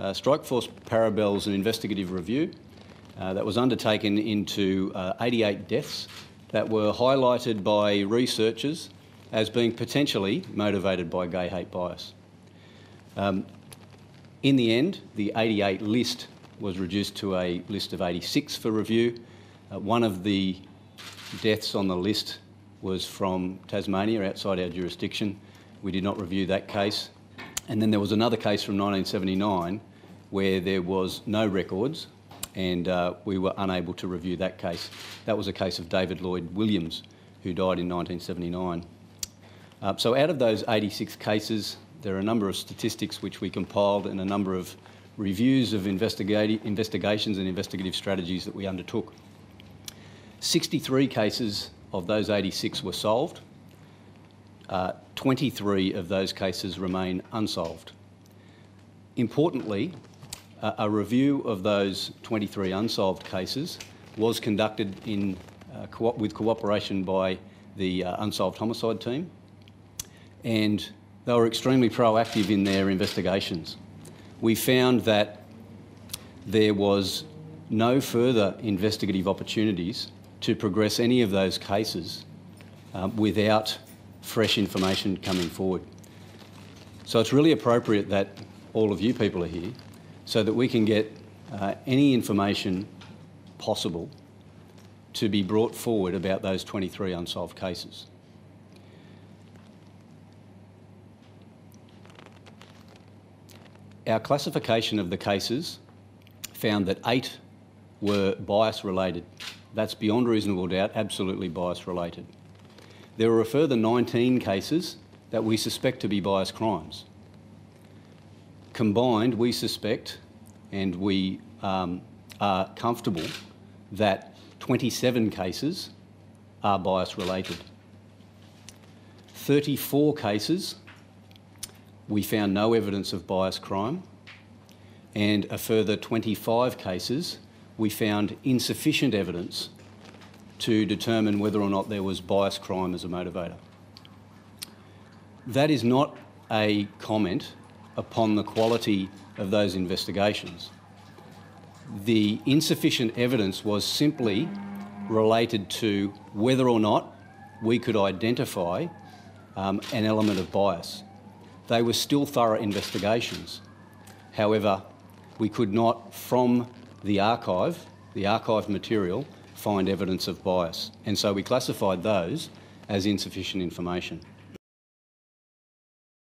Strikeforce Parabel's an investigative review that was undertaken into 88 deaths that were highlighted by researchers as being potentially motivated by gay hate bias. In the end, the 88 list was reduced to a list of 86 for review. One of the deaths on the list was from Tasmania, outside our jurisdiction. We did not review that case. And then there was another case from 1979 where there was no records, and we were unable to review that case. That was a case of David Lloyd Williams, who died in 1979. So out of those 86 cases, there are a number of statistics which we compiled and a number of reviews of investigations and investigative strategies that we undertook. 63 cases of those 86 were solved. 23 of those cases remain unsolved. Importantly, a review of those 23 unsolved cases was conducted with cooperation by the Unsolved Homicide team, and they were extremely proactive in their investigations. We found that there was no further investigative opportunities to progress any of those cases without fresh information coming forward. So it's really appropriate that all of you people are here so that we can get any information possible to be brought forward about those 23 unsolved cases. Our classification of the cases found that 8 were bias-related. That's beyond reasonable doubt, absolutely bias-related. There were a further 19 cases that we suspect to be bias crimes. Combined, we suspect, and we are comfortable, that 27 cases are bias-related. 34 cases, we found no evidence of bias crime, and a further 25 cases, we found insufficient evidence to determine whether or not there was bias crime as a motivator. That is not a comment upon the quality of those investigations. The insufficient evidence was simply related to whether or not we could identify an element of bias. They were still thorough investigations. However, we could not, from the archived material, find evidence of bias. And so we classified those as insufficient information.